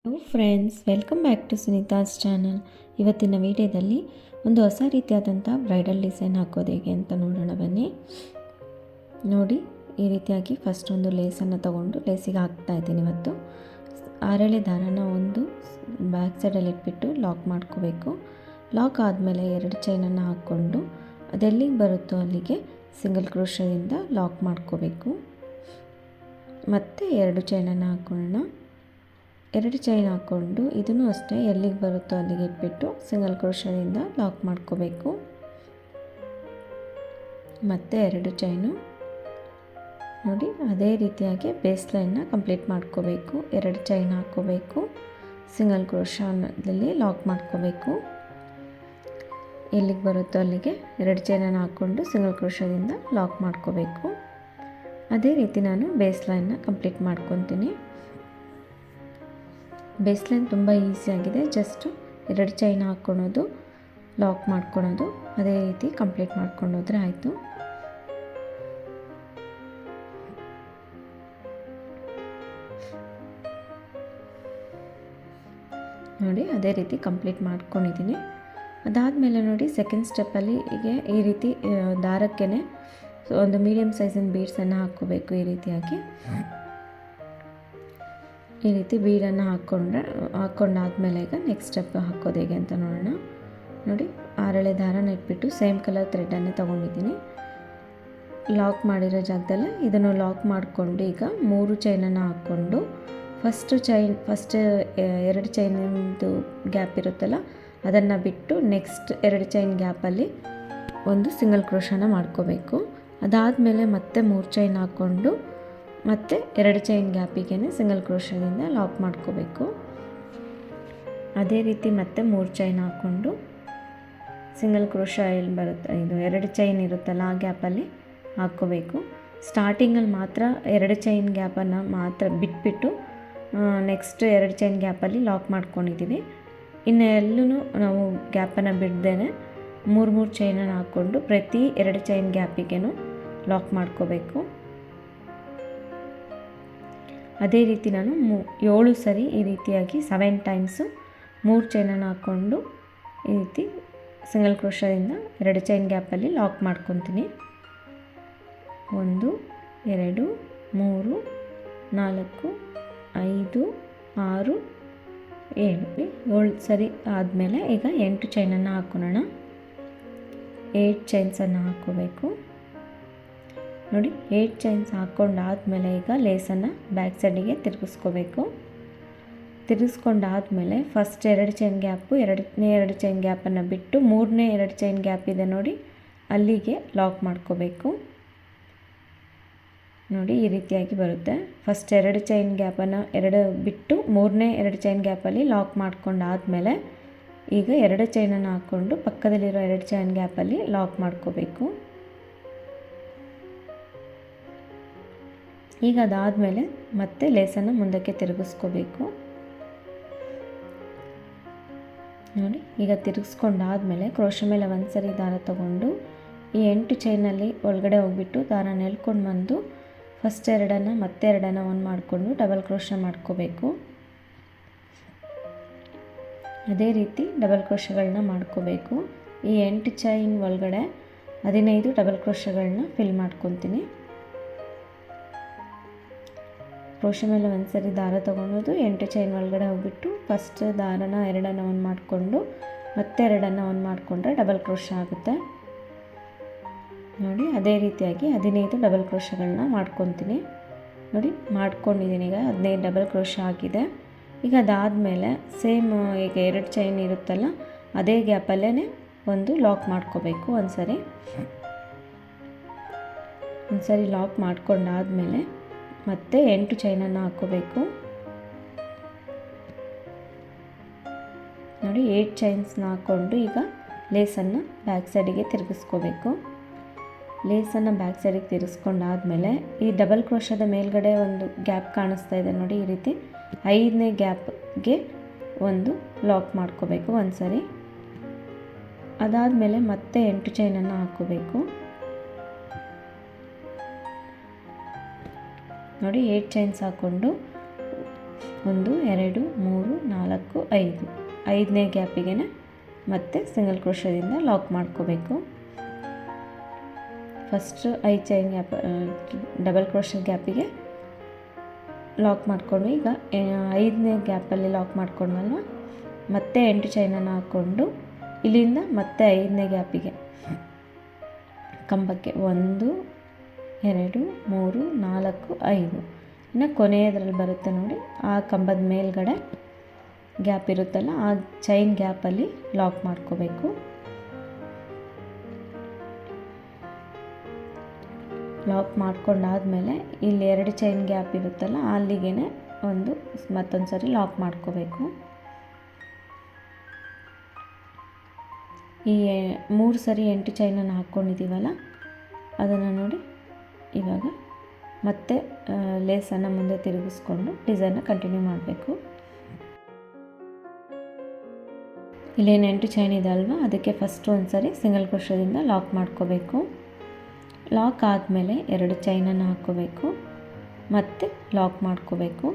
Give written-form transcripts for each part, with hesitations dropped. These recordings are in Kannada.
Hello friends, welcome back to Sunita's channel. ಇವತ್ತಿನ ವಿಡಿಯೋದಲ್ಲಿ ಒಂದು ಹೊಸ ರೀತಿಯಾದಂಥ ಬ್ರೈಡಲ್ ಡಿಸೈನ್ ಹಾಕೋದು ಹೇಗೆ ಅಂತ ನೋಡೋಣ ಬನ್ನಿ. ನೋಡಿ, ಈ ರೀತಿಯಾಗಿ ಫಸ್ಟ್ ಒಂದು ಲೇಸನ್ನು ತೊಗೊಂಡು ಲೇಸಿಗೆ ಹಾಕ್ತಾ ಇದ್ದೀನಿ. ಇವತ್ತು ಆರೆಳೆ ದಾರನ ಒಂದು ಬ್ಯಾಕ್ ಸೈಡಲ್ಲಿ ಇಟ್ಬಿಟ್ಟು ಲಾಕ್ ಮಾಡ್ಕೋಬೇಕು. ಲಾಕ್ ಆದಮೇಲೆ 2 ಚೈನನ್ನು ಹಾಕ್ಕೊಂಡು ಅದೆಲ್ಲಿಗೆ ಬರುತ್ತೋ ಅಲ್ಲಿಗೆ ಸಿಂಗಲ್ ಕ್ರೋಶದಿಂದ ಲಾಕ್ ಮಾಡ್ಕೋಬೇಕು. ಮತ್ತು 2 ಚೈನನ್ನು ಹಾಕ್ಕೊಳ್ಳೋಣ. 2 ಚೈನ್ ಹಾಕ್ಕೊಂಡು ಇದನ್ನು ಅಷ್ಟೇ ಎಲ್ಲಿಗೆ ಬರುತ್ತೋ ಅಲ್ಲಿಗೆ ಇಟ್ಬಿಟ್ಟು ಸಿಂಗಲ್ ಕ್ರೋಶದಿಂದ ಲಾಕ್ ಮಾಡ್ಕೋಬೇಕು. ಮತ್ತು 2 ಚೈನು ನೋಡಿ, ಅದೇ ರೀತಿಯಾಗಿ ಬೇಸ್ ಲೈನ್ನ ಕಂಪ್ಲೀಟ್ ಮಾಡ್ಕೋಬೇಕು. 2 ಚೈನ್ ಹಾಕ್ಕೋಬೇಕು, ಸಿಂಗಲ್ ಕ್ರೋಶದಲ್ಲಿ ಲಾಕ್ ಮಾಡ್ಕೋಬೇಕು. ಎಲ್ಲಿಗೆ ಬರುತ್ತೋ ಅಲ್ಲಿಗೆ 2 ಚೈನನ್ನು ಹಾಕ್ಕೊಂಡು ಸಿಂಗಲ್ ಕ್ರೋಶದಿಂದ ಲಾಕ್ ಮಾಡ್ಕೋಬೇಕು. ಅದೇ ರೀತಿ ನಾನು ಬೇಸ್ ಲೈನ್ನ ಕಂಪ್ಲೀಟ್ ಮಾಡ್ಕೊತೀನಿ. ಬೇಸ್ ಲೈನ್ ತುಂಬ ಈಸಿಯಾಗಿದೆ. ಜಸ್ಟು 2 ಚೈನ್ ಹಾಕ್ಕೊಳೋದು, ಲಾಕ್ ಮಾಡ್ಕೊಳೋದು, ಅದೇ ರೀತಿ ಕಂಪ್ಲೀಟ್ ಮಾಡ್ಕೊಂಡೋದ್ರೆ ಆಯಿತು. ನೋಡಿ, ಅದೇ ರೀತಿ ಕಂಪ್ಲೀಟ್ ಮಾಡ್ಕೊಂಡಿದ್ದೀನಿ. ಅದಾದಮೇಲೆ ನೋಡಿ, ಸೆಕೆಂಡ್ ಸ್ಟೆಪ್ಪಲ್ಲಿ ಹೀಗೆ ಈ ರೀತಿ ದಾರಕ್ಕೇ ಒಂದು ಮೀಡಿಯಮ್ ಸೈಜಿನ ಬೀಡ್ಸನ್ನು ಹಾಕ್ಕೋಬೇಕು. ಈ ರೀತಿ ಬೀಡನ್ನು ಹಾಕ್ಕೊಂಡಾದ್ಮೇಲೆ ಈಗ ನೆಕ್ಸ್ಟ್ ಸ್ಟೆಪ್ ಹಾಕೋದು ಹೇಗೆ ಅಂತ ನೋಡೋಣ. ನೋಡಿ, ಆರೆಳೆ ದಾರನ ಇಟ್ಬಿಟ್ಟು ಸೇಮ್ ಕಲರ್ ಥ್ರೆಡನ್ನೇ ತೊಗೊಂಡಿದ್ದೀನಿ. ಲಾಕ್ ಮಾಡಿರೋ ಜಾಗದಲ್ಲೇ ಇದನ್ನು ಲಾಕ್ ಮಾಡಿಕೊಂಡು ಈಗ 3 ಚೈನನ್ನು ಹಾಕ್ಕೊಂಡು ಫಸ್ಟ್ 2 ಚೈನಿಂದು ಗ್ಯಾಪ್ ಇರುತ್ತಲ್ಲ ಅದನ್ನು ಬಿಟ್ಟು ನೆಕ್ಸ್ಟ್ 2 ಚೈನ್ ಗ್ಯಾಪಲ್ಲಿ ಒಂದು ಸಿಂಗಲ್ ಕ್ರೋಶನ ಮಾಡ್ಕೋಬೇಕು. ಅದಾದಮೇಲೆ ಮತ್ತೆ 3 ಚೈನ್ ಹಾಕ್ಕೊಂಡು ಮತ್ತು 2 ಚೈನ್ ಗ್ಯಾಪಿಗೆ ಸಿಂಗಲ್ ಕ್ರೋಶದಿಂದ ಲಾಕ್ ಮಾಡ್ಕೋಬೇಕು. ಅದೇ ರೀತಿ ಮತ್ತೆ 3 ಚೈನ್ ಹಾಕ್ಕೊಂಡು ಸಿಂಗಲ್ ಕ್ರೋಶ ಎಲ್ಲಿ ಬರುತ್ತೆ, ಇದು 2 ಚೈನ್ ಇರುತ್ತಲ್ಲ ಆ ಗ್ಯಾಪಲ್ಲಿ ಹಾಕ್ಕೋಬೇಕು. ಸ್ಟಾರ್ಟಿಂಗಲ್ಲಿ ಮಾತ್ರ 2 ಚೈನ್ ಗ್ಯಾಪನ್ನು ಮಾತ್ರ ಬಿಟ್ಬಿಟ್ಟು ನೆಕ್ಸ್ಟ್ 2 ಚೈನ್ ಗ್ಯಾಪಲ್ಲಿ ಲಾಕ್ ಮಾಡ್ಕೊಂಡಿದ್ದೀವಿ. ಇನ್ನು ಎಲ್ಲೂ ನಾವು ಗ್ಯಾಪನ್ನು ಬಿಡ್ದೇ 3 ಚೈನನ್ನು ಹಾಕ್ಕೊಂಡು ಪ್ರತಿ 2 ಚೈನ್ ಗ್ಯಾಪಿಗೂ ಲಾಕ್ ಮಾಡ್ಕೋಬೇಕು. ಅದೇ ರೀತಿ ನಾನು 7 ಸರಿ ಈ ರೀತಿಯಾಗಿ 7 ಟೈಮ್ಸು 3 ಚೈನನ್ನು ಹಾಕ್ಕೊಂಡು ಈ ರೀತಿ ಸಿಂಗಲ್ ಕ್ರೋಶದಿಂದ 2 ಚೈನ್ ಗ್ಯಾಪಲ್ಲಿ ಲಾಕ್ ಮಾಡ್ಕೊತೀನಿ. 1 2 3 4 5 6 7 ಸರಿ ಆದಮೇಲೆ ಈಗ 8 ಚೈನನ್ನು ಹಾಕ್ಕೊಳ್ಳೋಣ. 8 ಚೈನ್ಸನ್ನು ಹಾಕ್ಕೋಬೇಕು. ನೋಡಿ, 8 ಚೈನ್ಸ್ ಹಾಕ್ಕೊಂಡಾದಮೇಲೆ ಈಗ ಲೇಸನ್ನು ಬ್ಯಾಕ್ ಸೈಡಿಗೆ ತಿರುಗಿಸ್ಕೋಬೇಕು. ತಿರುಗಿಸ್ಕೊಂಡಾದಮೇಲೆ ಫಸ್ಟ್ 2 ಚೈನ್ ಗ್ಯಾಪು, 2 ಚೈನ್ ಗ್ಯಾಪನ್ನು ಬಿಟ್ಟು 2 ಚೈನ್ ಗ್ಯಾಪ್ ಇದೆ ನೋಡಿ, ಅಲ್ಲಿಗೆ ಲಾಕ್ ಮಾಡ್ಕೋಬೇಕು. ನೋಡಿ, ಈ ರೀತಿಯಾಗಿ ಬರುತ್ತೆ. ಫಸ್ಟ್ 2 ಚೈನ್ ಗ್ಯಾಪನ್ನು ಬಿಟ್ಟು 2 ಚೈನ್ ಗ್ಯಾಪಲ್ಲಿ ಲಾಕ್ ಮಾಡ್ಕೊಂಡಾದಮೇಲೆ ಈಗ 2 ಚೈನನ್ನು ಹಾಕ್ಕೊಂಡು ಪಕ್ಕದಲ್ಲಿರೋ 2 ಚೈನ್ ಗ್ಯಾಪಲ್ಲಿ ಲಾಕ್ ಮಾಡ್ಕೋಬೇಕು. ಈಗ ಅದಾದಮೇಲೆ ಮತ್ತೆ ಲೇಸನ್ನು ಮುಂದಕ್ಕೆ ತಿರುಗಿಸ್ಕೋಬೇಕು. ನೋಡಿ, ಈಗ ತಿರುಗಿಸ್ಕೊಂಡಾದಮೇಲೆ ಕ್ರೋಶ ಮೇಲೆ ಒಂದು ಸರಿ ದಾರ ತಗೊಂಡು ಈ 8 ಚೈನಲ್ಲಿ ಒಳಗಡೆ ಹೋಗ್ಬಿಟ್ಟು ದಾರನ ಎಳ್ಕೊಂಡು ಬಂದು ಫಸ್ಟ್ 2 ಮತ್ತೆ 2 ಒಂದು ಮಾಡಿಕೊಂಡು ಡಬಲ್ ಕ್ರೋಶ ಮಾಡ್ಕೋಬೇಕು. ಅದೇ ರೀತಿ ಡಬಲ್ ಕ್ರೋಶಗಳನ್ನ ಮಾಡ್ಕೋಬೇಕು. ಈ 8 ಚೈನ್ ಒಳಗಡೆ 15 ಡಬಲ್ ಕ್ರೋಶಗಳನ್ನ ಫಿಲ್ ಮಾಡ್ಕೊತೀನಿ. ಕ್ರೋಶ ಮೇಲೆ ಒಂದು ಸರಿ ದಾರ ತೊಗೊಳೋದು, 8 ಚೈನ್ ಒಳಗಡೆ ಹೋಗ್ಬಿಟ್ಟು ಫಸ್ಟ್ ದಾರನ 2 ಒಂದು ಮಾಡಿಕೊಂಡು ಮತ್ತೆ 2 ಒಂದು ಮಾಡಿಕೊಂಡ್ರೆ ಡಬಲ್ ಕ್ರೋಶ ಆಗುತ್ತೆ. ನೋಡಿ, ಅದೇ ರೀತಿಯಾಗಿ 15 ಡಬಲ್ ಕ್ರೋಶಗಳನ್ನ ಮಾಡ್ಕೊತೀನಿ. ನೋಡಿ, ಮಾಡ್ಕೊಂಡಿದ್ದೀನಿ. ಈಗ 15 ಡಬಲ್ ಕ್ರೋಶ ಆಗಿದೆ. ಈಗ ಅದಾದಮೇಲೆ ಸೇಮ್ ಈಗ 2 ಚೈನ್ ಇರುತ್ತಲ್ಲ ಅದೇ ಗ್ಯಾಪಲ್ಲೇ ಒಂದು ಲಾಕ್ ಮಾಡ್ಕೋಬೇಕು. ಒಂದು ಸರಿ ಲಾಕ್ ಮಾಡ್ಕೊಂಡಾದಮೇಲೆ ಮತ್ತೆ 8 ಚೈನನ್ನು ಹಾಕ್ಕೋಬೇಕು. ನೋಡಿ, 8 ಚೈನ್ಸ್ನ ಹಾಕ್ಕೊಂಡು ಈಗ ಲೇಸನ್ನು ಬ್ಯಾಕ್ ಸೈಡಿಗೆ ತಿರುಗಿಸ್ಕೋಬೇಕು. ಲೇಸನ್ನು ಬ್ಯಾಕ್ ಸೈಡಿಗೆ ತಿರುಗಿಸ್ಕೊಂಡಾದಮೇಲೆ ಈ ಡಬಲ್ ಕ್ರೋಶದ ಮೇಲ್ಗಡೆ ಒಂದು ಗ್ಯಾಪ್ ಕಾಣಿಸ್ತಾ ಇದೆ ನೋಡಿ, ಈ ರೀತಿ 5ನೇ ಗ್ಯಾಪ್ಗೆ ಒಂದು ಲಾಕ್ ಮಾಡ್ಕೋಬೇಕು ಒಂದು ಸರಿ. ಅದಾದಮೇಲೆ ಮತ್ತೆ 8 ಚೈನನ್ನು ಹಾಕ್ಕೋಬೇಕು. ನೋಡಿ, 8 ಚೈನ್ಸ್ ಹಾಕ್ಕೊಂಡು 1 2 3 5 5ನೇ ಗ್ಯಾಪಿಗೆ ಮತ್ತೆ ಸಿಂಗಲ್ ಕ್ರೋಶದಿಂದ ಲಾಕ್ ಮಾಡ್ಕೋಬೇಕು. ಫಸ್ಟ್ 5 ಚೈನ್ ಗ್ಯಾಪ್ ಡಬಲ್ ಕ್ರೋಶರ್ ಗ್ಯಾಪಿಗೆ ಲಾಕ್ ಮಾಡಿಕೊಂಡು ಈಗ 5ನೇ ಗ್ಯಾಪಲ್ಲಿ ಲಾಕ್ ಮಾಡ್ಕೊಂಡಲ್ವ, ಮತ್ತೆ 8 ಚೈನನ್ನು ಹಾಕ್ಕೊಂಡು ಇಲ್ಲಿಂದ ಮತ್ತೆ 5ನೇ ಗ್ಯಾಪಿಗೆ ಕಂಬಕ್ಕೆ 1 2 3 4 5 ಇನ್ನು ಕೊನೆಯದ್ರಲ್ಲಿ ಬರುತ್ತೆ ನೋಡಿ, ಆ ಕಂಬದ ಮೇಲ್ಗಡೆ ಗ್ಯಾಪ್ ಇರುತ್ತಲ್ಲ ಆ ಚೈನ್ ಗ್ಯಾಪಲ್ಲಿ ಲಾಕ್ ಮಾಡ್ಕೋಬೇಕು. ಲಾಕ್ ಮಾಡ್ಕೊಂಡಾದಮೇಲೆ ಇಲ್ಲಿ 2 ಚೈನ್ ಗ್ಯಾಪ್ ಇರುತ್ತಲ್ಲ ಅಲ್ಲಿಗೆ ಮತ್ತೊಂದು ಸರಿ ಲಾಕ್ ಮಾಡ್ಕೋಬೇಕು. ಈ 3 ಸರಿ 8 ಚೈನನ್ನು ಹಾಕ್ಕೊಂಡಿದ್ದೀವಲ್ಲ ಅದನ್ನು ನೋಡಿ ಇವಾಗ ಮತ್ತೆ ಲೇಸನ್ನು ಮುಂದೆ ತಿರುಗಿಸ್ಕೊಂಡು ಡಿಸೈನ್ನ ಕಂಟಿನ್ಯೂ ಮಾಡಬೇಕು. ಇಲ್ಲೇನು 8 ಚೈನ್ ಇದೆ ಅಲ್ವಾ, ಅದಕ್ಕೆ ಫಸ್ಟ್ ಒಂದು ಸರಿ ಸಿಂಗಲ್ ಕ್ರೋಶದಿಂದ ಲಾಕ್ ಮಾಡ್ಕೋಬೇಕು. ಲಾಕ್ ಆದಮೇಲೆ 2 ಚೈನನ್ನು ಹಾಕ್ಕೋಬೇಕು, ಮತ್ತೆ ಲಾಕ್ ಮಾಡ್ಕೋಬೇಕು,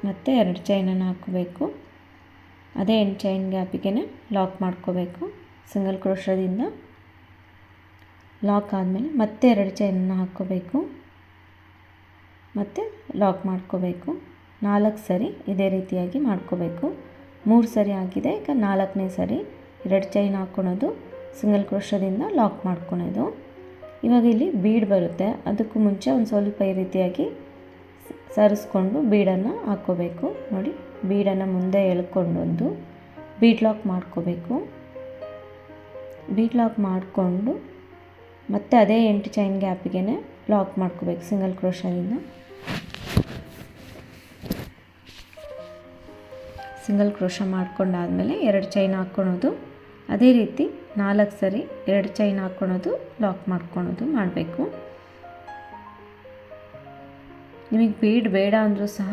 ಮತ್ತೆ 2 ಚೈನನ್ನು ಹಾಕ್ಕೋಬೇಕು. ಅದೇ 8 ಚೈನ್ ಗ್ಯಾಪಿಗೆ ಲಾಕ್ ಮಾಡ್ಕೋಬೇಕು ಸಿಂಗಲ್ ಕ್ರೋಶದಿಂದ. ಲಾಕ್ ಆದಮೇಲೆ ಮತ್ತೆ 2 ಚೈನನ್ನು ಹಾಕ್ಕೋಬೇಕು, ಮತ್ತು ಲಾಕ್ ಮಾಡ್ಕೋಬೇಕು. 4 ಸರಿ ಇದೇ ರೀತಿಯಾಗಿ ಮಾಡ್ಕೋಬೇಕು. 3 ಸರಿ ಆಗಿದೆ, ಈಗ 4ನೇ ಸರಿ 2 ಚೈನ್ ಹಾಕ್ಕೊಳೋದು, ಸಿಂಗಲ್ ಕ್ರೋಶದಿಂದ ಲಾಕ್ ಮಾಡ್ಕೊಳೋದು. ಇವಾಗ ಇಲ್ಲಿ ಬೀಡ್ ಬರುತ್ತೆ, ಅದಕ್ಕೂ ಮುಂಚೆ ಒಂದು ಸ್ವಲ್ಪ ಈ ರೀತಿಯಾಗಿ ಸರಿಸ್ಕೊಂಡು ಬೀಡನ್ನು ಹಾಕ್ಕೋಬೇಕು. ನೋಡಿ, ಬೀಡನ್ನು ಮುಂದೆ ಎಳ್ಕೊಂಡು ಒಂದು ಬೀಡ್ ಲಾಕ್ ಮಾಡ್ಕೋಬೇಕು. ಬೀಡ್ ಲಾಕ್ ಮಾಡಿಕೊಂಡು ಮತ್ತೆ ಅದೇ 8 ಚೈನ್ ಗ್ಯಾಪಿಗೆ ಲಾಕ್ ಮಾಡ್ಕೋಬೇಕು ಸಿಂಗಲ್ ಕ್ರೋಶದಿಂದ. ಸಿಂಗಲ್ ಕ್ರೋಶ ಮಾಡ್ಕೊಂಡಾದಮೇಲೆ 2 ಚೈನ್ ಹಾಕ್ಕೊಳೋದು, ಅದೇ ರೀತಿ 4 ಸರಿ 2 ಚೈನ್ ಹಾಕ್ಕೊಳೋದು, ಲಾಕ್ ಮಾಡ್ಕೊಳೋದು ಮಾಡಬೇಕು. ನಿಮಗೆ ಬೀಡ್ ಬೇಡ ಅಂದರೂ ಸಹ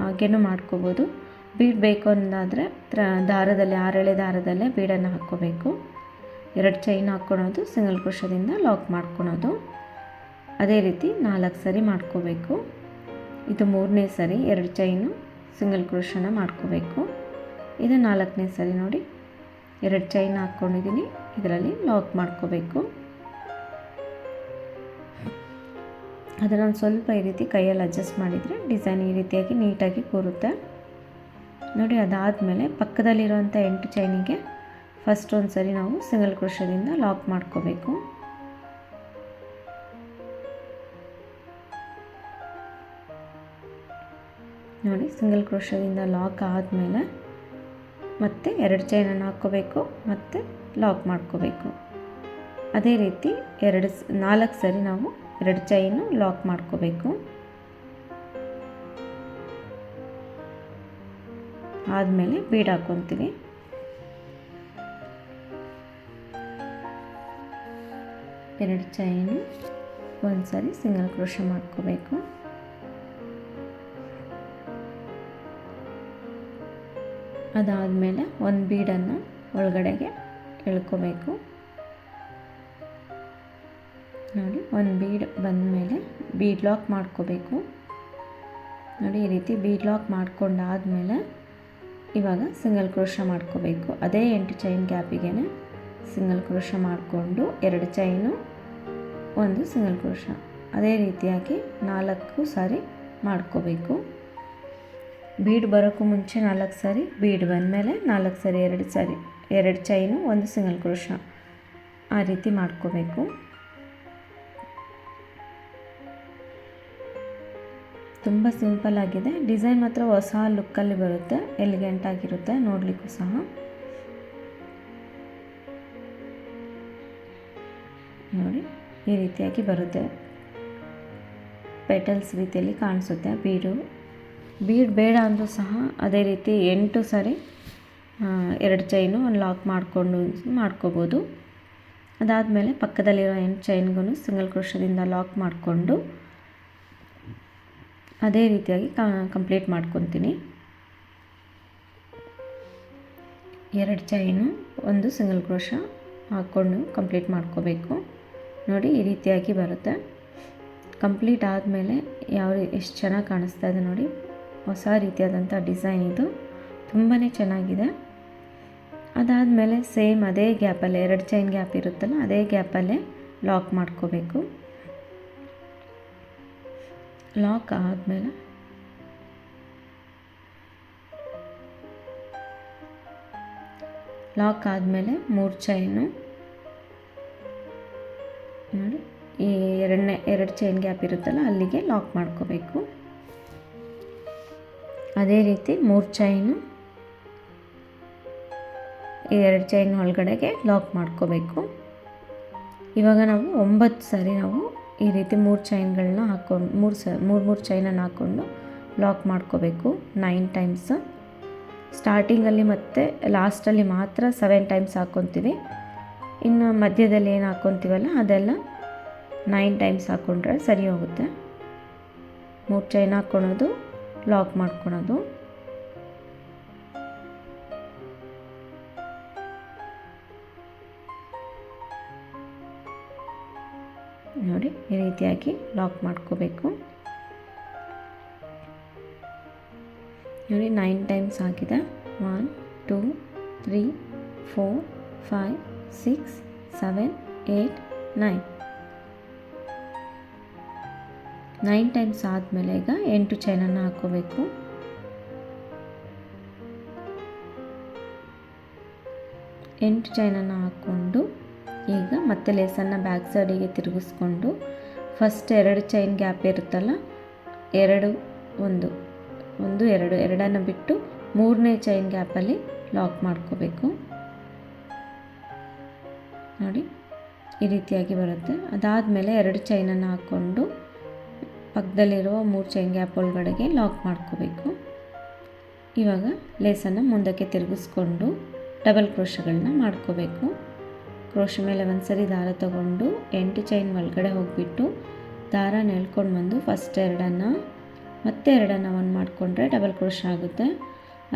ಹಾಗೇನೂ ಮಾಡ್ಕೋಬೋದು. ಬೀಡ್ ಬೇಕು ಅನ್ನೋದಾದರೆ ದಾರದಲ್ಲಿ 6 ಎಳೆ ದಾರದಲ್ಲೇ ಬೀಡನ್ನು ಹಾಕ್ಕೋಬೇಕು. 2 ಚೈನ್ ಹಾಕ್ಕೊಳೋದು, ಸಿಂಗಲ್ ಕ್ರೋಶದಿಂದ ಲಾಕ್ ಮಾಡ್ಕೊಳೋದು, ಅದೇ ರೀತಿ 4 ಸರಿ ಮಾಡ್ಕೋಬೇಕು. ಇದು 3ನೇ ಸರಿ 2 ಚೈನು ಸಿಂಗಲ್ ಕ್ರೋಶನ ಮಾಡ್ಕೋಬೇಕು. ಇದು 4ನೇ ಸರಿ ನೋಡಿ, 2 ಚೈನ್ ಹಾಕ್ಕೊಂಡಿದ್ದೀನಿ, ಇದರಲ್ಲಿ ಲಾಕ್ ಮಾಡ್ಕೋಬೇಕು. ಅದನ್ನು ಸ್ವಲ್ಪ ಈ ರೀತಿ ಕೈಯಲ್ಲಿ ಅಡ್ಜಸ್ಟ್ ಮಾಡಿದರೆ ಡಿಸೈನ್ ಈ ರೀತಿಯಾಗಿ ನೀಟಾಗಿ ಕೂರುತ್ತೆ ನೋಡಿ. ಅದಾದಮೇಲೆ ಪಕ್ಕದಲ್ಲಿರುವಂಥ 8 ಚೈನಿಗೆ ಫಸ್ಟ್ ಒಂದು ಸರಿ ನಾವು ಸಿಂಗಲ್ ಕ್ರೋಶದಿಂದ ಲಾಕ್ ಮಾಡ್ಕೋಬೇಕು. ನೋಡಿ, ಸಿಂಗಲ್ ಕ್ರೋಶದಿಂದ ಲಾಕ್ ಆದಮೇಲೆ ಮತ್ತೆ 2 ಚೈನನ್ನು ಹಾಕ್ಕೋಬೇಕು, ಮತ್ತು ಲಾಕ್ ಮಾಡ್ಕೋಬೇಕು. ಅದೇ ರೀತಿ 4 ಸರಿ ನಾವು 2 ಚೈನು ಲಾಕ್ ಮಾಡ್ಕೋಬೇಕು. ಆದಮೇಲೆ ಬೀಡ್ ಹಾಕ್ಕೊತೀವಿ. ಎರಡು ಚೈನು ಒಂದು ಸರಿ ಸಿಂಗಲ್ ಕ್ರೋಶ ಮಾಡ್ಕೋಬೇಕು. ಅದಾದಮೇಲೆ ಒಂದು ಬೀಡನ್ನು ಒಳಗಡೆಗೆ ಎಳ್ಕೋಬೇಕು. ನೋಡಿ, ಒಂದು ಬೀಡ್ ಬಂದಮೇಲೆ ಬೀಡ್ ಲಾಕ್ ಮಾಡ್ಕೋಬೇಕು. ನೋಡಿ, ಈ ರೀತಿ ಬೀಡ್ ಲಾಕ್ ಮಾಡ್ಕೊಂಡಾದಮೇಲೆ ಇವಾಗ ಸಿಂಗಲ್ ಕ್ರೋಶ ಮಾಡ್ಕೋಬೇಕು. ಅದೇ 8 ಚೈನ್ ಗ್ಯಾಪಿಗೆ ಸಿಂಗಲ್ ಕ್ರೋಶ ಮಾಡಿಕೊಂಡು 2 ಚೈನು ಒಂದು ಸಿಂಗಲ್ ಕ್ರೋಶ, ಅದೇ ರೀತಿಯಾಗಿ 4 ಸಾರಿ ಮಾಡ್ಕೋಬೇಕು. ಬೀಡ್ ಬರೋಕ್ಕೂ ಮುಂಚೆ 4 ಸಾರಿ, ಬೀಡ್ ಬಂದಮೇಲೆ 4 ಸಾರಿ 2 ಚೈನು ಒಂದು ಸಿಂಗಲ್ ಕ್ರೋಶ, ಆ ರೀತಿ ಮಾಡ್ಕೋಬೇಕು. ತುಂಬ ಸಿಂಪಲ್ ಆಗಿದೆ. ಡಿಸೈನ್ ಮಾತ್ರ ಹೊಸ ಲುಕ್ಕಲ್ಲಿ ಬರುತ್ತೆ, ಎಲಿಗೆಂಟ್ ಆಗಿರುತ್ತೆ ನೋಡಲಿಕ್ಕೂ ಸಹ. ನೋಡಿ, ಈ ರೀತಿಯಾಗಿ ಬರುತ್ತೆ, ಪೆಟಲ್ಸ್ ರೀತಿಯಲ್ಲಿ ಕಾಣಿಸುತ್ತೆ. ಬೀಡ್ ಬೇಡ ಅಂದರೂ ಸಹ ಅದೇ ರೀತಿ 8 ಸಾರಿ 2 ಚೈನು ಒಂದು ಲಾಕ್ ಮಾಡಿಕೊಂಡು ಮಾಡ್ಕೋಬೋದು. ಅದಾದಮೇಲೆ ಪಕ್ಕದಲ್ಲಿರೋ 8 ಚೈನ್ಗೂ ಸಿಂಗಲ್ ಕ್ರೋಶದಿಂದ ಲಾಕ್ ಮಾಡಿಕೊಂಡು ಅದೇ ರೀತಿಯಾಗಿ ಕಂಪ್ಲೀಟ್ ಮಾಡ್ಕೊತೀನಿ. 2 ಚೈನು ಒಂದು ಸಿಂಗಲ್ ಕ್ರೋಶ ಹಾಕ್ಕೊಂಡು ಕಂಪ್ಲೀಟ್ ಮಾಡ್ಕೋಬೇಕು. ನೋಡಿ, ಈ ರೀತಿಯಾಗಿ ಬರುತ್ತೆ. ಕಂಪ್ಲೀಟ್ ಆದಮೇಲೆ ಎಷ್ಟು ಚೆನ್ನಾಗಿ ಕಾಣಿಸ್ತಾ ಇದೆ ನೋಡಿ. ಹೊಸ ರೀತಿಯಾದಂಥ ಡಿಸೈನ್ ಇದು, ತುಂಬಾ ಚೆನ್ನಾಗಿದೆ. ಅದಾದಮೇಲೆ ಸೇಮ್ ಅದೇ ಗ್ಯಾಪಲ್ಲೇ 2 ಚೈನ್ ಗ್ಯಾಪ್ ಇರುತ್ತಲ್ಲ ಅದೇ ಗ್ಯಾಪಲ್ಲೇ ಲಾಕ್ ಮಾಡ್ಕೋಬೇಕು. ಲಾಕ್ ಆದಮೇಲೆ ಲಾಕ್ ಆದಮೇಲೆ 3 ಚೈನು ನೋಡಿ, ಈ 2 ಚೈನ್ ಗ್ಯಾಪ್ ಇರುತ್ತಲ್ಲ ಅಲ್ಲಿಗೆ ಲಾಕ್ ಮಾಡ್ಕೋಬೇಕು. ಅದೇ ರೀತಿ 3 ಚೈನು ಈ 2 ಚೈನ್ ಒಳಗಡೆಗೆ ಲಾಕ್ ಮಾಡ್ಕೋಬೇಕು. ಇವಾಗ ನಾವು 9 ಸಾರಿ ನಾವು ಈ ರೀತಿ 3 ಚೈನ್ಗಳನ್ನ ಹಾಕ್ಕೊಂಡು 3 ಚೈನನ್ನು ಹಾಕ್ಕೊಂಡು ಲಾಕ್ ಮಾಡ್ಕೋಬೇಕು 9 ಟೈಮ್ಸ್. ಸ್ಟಾರ್ಟಿಂಗಲ್ಲಿ ಮತ್ತು ಲಾಸ್ಟಲ್ಲಿ ಮಾತ್ರ 7 ಟೈಮ್ಸ್ ಹಾಕ್ಕೊತೀವಿ. ಇನ್ನು ಮಧ್ಯದಲ್ಲಿ ಏನು ಹಾಕ್ಕೊತೀವಲ್ಲ ಅದೆಲ್ಲ 9 ಟೈಮ್ಸ್ ಹಾಕ್ಕೊಂಡ್ರೆ ಸರಿ ಹೋಗುತ್ತೆ. 3 ಚೈನ್ ಹಾಕ್ಕೊಳೋದು, ಲಾಕ್ ಮಾಡ್ಕೊಳೋದು. ನೋಡಿ ಈ ರೀತಿಯಾಗಿ ಲಾಕ್ ಮಾಡ್ಕೋಬೇಕು. ನೋಡಿ 9 ಟೈಮ್ಸ್ ಆಗಿದೆ. 1 2 3 4 5 6 7 8 9 9 ಟೈಮ್ಸ್ ಆದಮೇಲೆ ಈಗ 8 ಚೈನನ್ನು ಹಾಕ್ಕೋಬೇಕು. 8 ಚೈನನ್ನು ಹಾಕ್ಕೊಂಡು ಈಗ ಮತ್ತೆ ಲೇಸನ್ನು ಬ್ಯಾಕ್ ಸೈಡಿಗೆ ತಿರುಗಿಸ್ಕೊಂಡು ಫಸ್ಟ್ 2 ಚೈನ್ ಗ್ಯಾಪ್ ಇರುತ್ತಲ್ಲ 2 1 1 2 ಎರಡನ್ನು ಬಿಟ್ಟು 3ನೇ ಚೈನ್ ಗ್ಯಾಪಲ್ಲಿ ಲಾಕ್ ಮಾಡ್ಕೋಬೇಕು. ನೋಡಿ ಈ ರೀತಿಯಾಗಿ ಬರುತ್ತೆ. ಅದಾದಮೇಲೆ 2 ಚೈನನ್ನು ಹಾಕ್ಕೊಂಡು ಪಕ್ಕದಲ್ಲಿರೋ 3 ಚೈನ್ ಗ್ಯಾಪ್ ಒಳಗಡೆಗೆ ಲಾಕ್ ಮಾಡ್ಕೋಬೇಕು. ಇವಾಗ ಲೇಸನ್ನು ಮುಂದಕ್ಕೆ ತಿರುಗಿಸ್ಕೊಂಡು ಡಬಲ್ ಕ್ರೋಶಗಳನ್ನ ಮಾಡ್ಕೋಬೇಕು. ಕ್ರೋಶ ಮೇಲೆ ಒಂದು ಸರಿ ದಾರ ತಗೊಂಡು 8 ಚೈನ್ ಒಳಗಡೆ ಹೋಗಿಬಿಟ್ಟು ದಾರ ಎಳ್ಕೊಂಡು ಬಂದು ಫಸ್ಟ್ 2 ಮತ್ತೆ 2 ಒಂದು ಮಾಡಿಕೊಂಡ್ರೆ ಡಬಲ್ ಕ್ರೋಶ ಆಗುತ್ತೆ.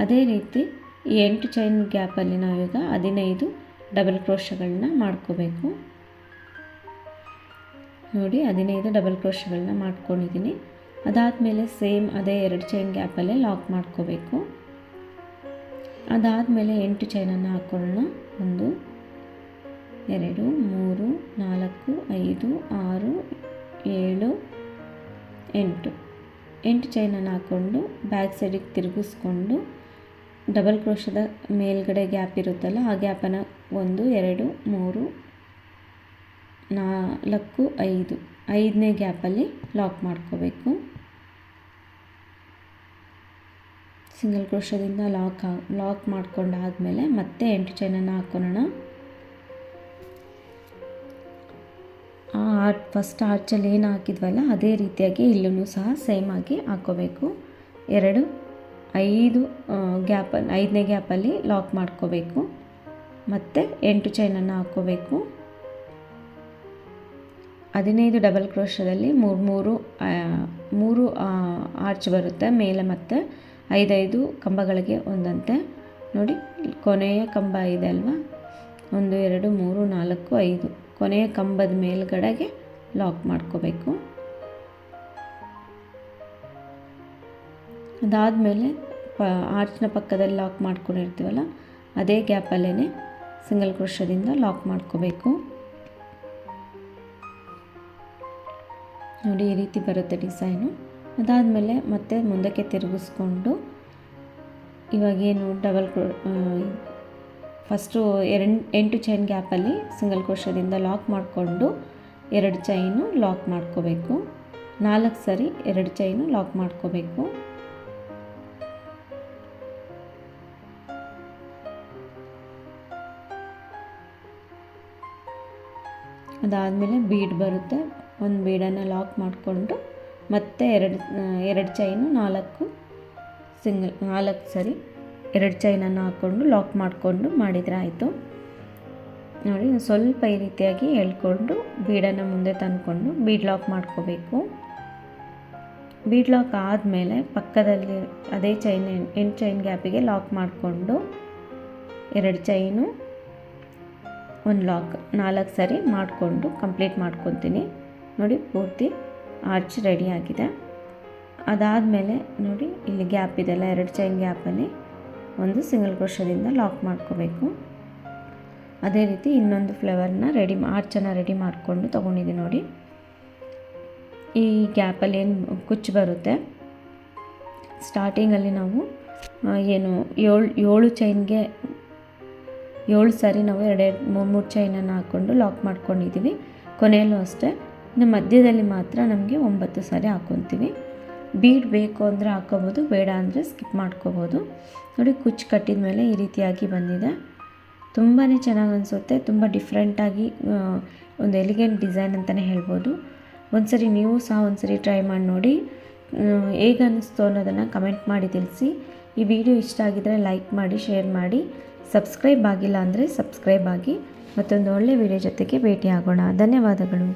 ಅದೇ ರೀತಿ ಈ 8 ಚೈನ್ ಗ್ಯಾಪಲ್ಲಿ ನಾವೀಗ 15 ಡಬಲ್ ಕ್ರೋಶಗಳನ್ನ ಮಾಡ್ಕೋಬೇಕು. ನೋಡಿ 15 ಡಬಲ್ ಕ್ರೋಶಗಳನ್ನ ಮಾಡ್ಕೊಂಡಿದ್ದೀನಿ. ಅದಾದಮೇಲೆ ಸೇಮ್ ಅದೇ 2 ಚೈನ್ ಗ್ಯಾಪಲ್ಲೇ ಲಾಕ್ ಮಾಡ್ಕೋಬೇಕು. ಅದಾದಮೇಲೆ 8 ಚೈನನ್ನು ಹಾಕ್ಕೊಳ್ಳೋಣ. 1 2 3 4 5 6 7 8 8 ಚೈನನ್ನು ಹಾಕ್ಕೊಂಡು ಬ್ಯಾಕ್ ಸೈಡಿಗೆ ತಿರುಗಿಸ್ಕೊಂಡು ಡಬಲ್ ಕ್ರೋಶದ ಮೇಲ್ಗಡೆ ಗ್ಯಾಪ್ ಇರುತ್ತಲ್ಲ ಆ ಗ್ಯಾಪನ್ನು 1 2 3 4 5 5ನೇ ಗ್ಯಾಪಲ್ಲಿ ಲಾಕ್ ಮಾಡ್ಕೋಬೇಕು. ಸಿಂಗಲ್ ಕ್ರೋಶದಿಂದ ಲಾಕ್ ಮಾಡ್ಕೊಂಡಾದಮೇಲೆ ಮತ್ತೆ 8 ಚೈನನ್ನು ಹಾಕ್ಕೊಳ್ಳೋಣ. ಫಸ್ಟ್ ಆರ್ಚಲ್ಲಿ ಏನು ಹಾಕಿದ್ವಲ್ಲ ಅದೇ ರೀತಿಯಾಗಿ ಇಲ್ಲೂ ಸಹ ಸೇಮ್ ಆಗಿ ಹಾಕ್ಕೋಬೇಕು. 2 5 ಗ್ಯಾಪಲ್ಲಿ 5ನೇ ಗ್ಯಾಪಲ್ಲಿ ಲಾಕ್ ಮಾಡ್ಕೋಬೇಕು. ಮತ್ತು 8 ಚೈನನ್ನು ಹಾಕ್ಕೋಬೇಕು. 15 ಡಬಲ್ ಕ್ರೋಶದಲ್ಲಿ 3 ಆರ್ಚ್ ಬರುತ್ತೆ ಮೇಲೆ, ಮತ್ತು 5 ಕಂಬಗಳಿಗೆ ಒಂದಂತೆ. ನೋಡಿ ಕೊನೆಯ ಕಂಬ ಇದೆ ಅಲ್ವಾ, 1 2 3 4 5 ಕೊನೆಯ ಕಂಬದ ಮೇಲ್ಗಡೆಗೆ ಲಾಕ್ ಮಾಡ್ಕೋಬೇಕು. ಅದಾದಮೇಲೆ ಆರ್ಚ್ನ ಪಕ್ಕದಲ್ಲಿ ಲಾಕ್ ಮಾಡ್ಕೊಂಡಿರ್ತೀವಲ್ಲ ಅದೇ ಗ್ಯಾಪಲ್ಲೇ ಸಿಂಗಲ್ ಕ್ರೋಶದಿಂದ ಲಾಕ್ ಮಾಡ್ಕೋಬೇಕು. ನೋಡಿ ಈ ರೀತಿ ಬರುತ್ತೆ ಡಿಸೈನು. ಅದಾದಮೇಲೆ ಮತ್ತೆ ಮುಂದಕ್ಕೆ ತಿರುಗಿಸ್ಕೊಂಡು ಇವಾಗೇನು ಫಸ್ಟು 8 ಚೈನ್ ಗ್ಯಾಪಲ್ಲಿ ಸಿಂಗಲ್ ಕ್ರೋಶದಿಂದ ಲಾಕ್ ಮಾಡಿಕೊಂಡು 2 ಚೈನು ಲಾಕ್ ಮಾಡ್ಕೋಬೇಕು. 4 ಸರಿ 2 ಚೈನು ಲಾಕ್ ಮಾಡ್ಕೋಬೇಕು. ಅದಾದಮೇಲೆ ಬೀಡ್ ಬರುತ್ತೆ, ಒಂದು ಬೀಡನ್ನು ಲಾಕ್ ಮಾಡಿಕೊಂಡು ಮತ್ತೆ 2 ಚೈನು 4 ಸರಿ 2 ಚೈನನ್ನು ಹಾಕ್ಕೊಂಡು ಲಾಕ್ ಮಾಡಿಕೊಂಡು ಮಾಡಿದರೆ ಆಯಿತು. ನೋಡಿ ಸ್ವಲ್ಪ ಈ ರೀತಿಯಾಗಿ ಎಳ್ಕೊಂಡು ಬೀಡನ್ನು ಮುಂದೆ ತಂದ್ಕೊಂಡು ಬೀಡ್ ಲಾಕ್ ಮಾಡ್ಕೋಬೇಕು. ಬೀಡ್ ಲಾಕ್ ಆದಮೇಲೆ ಪಕ್ಕದಲ್ಲಿ ಅದೇ 8 ಚೈನ್ ಗ್ಯಾಪಿಗೆ ಲಾಕ್ ಮಾಡಿಕೊಂಡು 2 ಚೈನು 1 ಲಾಕ್ 4 ಸರಿ ಮಾಡಿಕೊಂಡು ಕಂಪ್ಲೀಟ್ ಮಾಡ್ಕೊತೀನಿ. ನೋಡಿ ಪೂರ್ತಿ ಆರ್ಚ್ ರೆಡಿ ಆಗಿದೆ. ಅದಾದಮೇಲೆ ನೋಡಿ ಇಲ್ಲಿ ಗ್ಯಾಪ್ ಇದೆಲ್ಲ 2 ಚೈನ್ ಗ್ಯಾಪಲ್ಲಿ ಒಂದು ಸಿಂಗಲ್ ಕ್ರೋಶದಿಂದ ಲಾಕ್ ಮಾಡ್ಕೋಬೇಕು. ಅದೇ ರೀತಿ ಇನ್ನೊಂದು ಫ್ಲವರ್ನ ಆರ್ಚನ್ನು ರೆಡಿ ಮಾಡಿಕೊಂಡು ತೊಗೊಂಡಿದ್ದೀನಿ ನೋಡಿ. ಈ ಗ್ಯಾಪಲ್ಲಿ ಏನು ಕುಚ್ಚು ಬರುತ್ತೆ ಸ್ಟಾರ್ಟಿಂಗಲ್ಲಿ ನಾವು ಏನು 7 ಚೈನ್ಗೆ 7 ಸಾರಿ ನಾವು 2-3 ಚೈನನ್ನು ಹಾಕ್ಕೊಂಡು ಲಾಕ್ ಮಾಡ್ಕೊಂಡಿದ್ದೀವಿ. ಕೊನೆಯಲ್ಲೂ ಅಷ್ಟೇ, ಇನ್ನು ಮಧ್ಯದಲ್ಲಿ ಮಾತ್ರ ನಮಗೆ 9 ಸಾರಿ ಹಾಕ್ಕೊತೀವಿ. ಬೀಡ್ ಬೇಕು ಅಂದರೆ ಹಾಕ್ಕೋಬೋದು, ಬೇಡ ಅಂದರೆ ಸ್ಕಿಪ್ ಮಾಡ್ಕೋಬೋದು. ನೋಡಿ ಕುಚ್ಚು ಕಟ್ಟಿದ ಮೇಲೆ ಈ ರೀತಿಯಾಗಿ ಬಂದಿದೆ. ತುಂಬಾ ಚೆನ್ನಾಗಿ ಅನಿಸುತ್ತೆ. ತುಂಬ ಡಿಫ್ರೆಂಟಾಗಿ ಒಂದು ಎಲಿಗೆಂಟ್ ಡಿಸೈನ್ ಅಂತಲೇ ಹೇಳ್ಬೋದು. ಒಂದ್ಸರಿ ನೀವು ಸಹ ಒಂದ್ಸರಿ ಟ್ರೈ ಮಾಡಿ ನೋಡಿ. ಹೇಗೆ ಅನ್ನಿಸ್ತು ಅನ್ನೋದನ್ನು ಕಮೆಂಟ್ ಮಾಡಿ ತಿಳಿಸಿ. ಈ ವಿಡಿಯೋ ಇಷ್ಟ ಆಗಿದ್ದರೆ ಲೈಕ್ ಮಾಡಿ, ಶೇರ್ ಮಾಡಿ. ಸಬ್ಸ್ಕ್ರೈಬ್ ಆಗಿಲ್ಲ ಅಂದರೆ ಸಬ್ಸ್ಕ್ರೈಬ್ ಆಗಿ. ಮತ್ತೊಂದು ಒಳ್ಳೆಯ ವಿಡಿಯೋ ಜೊತೆಗೆ ಭೇಟಿ ಆಗೋಣ. ಧನ್ಯವಾದಗಳು.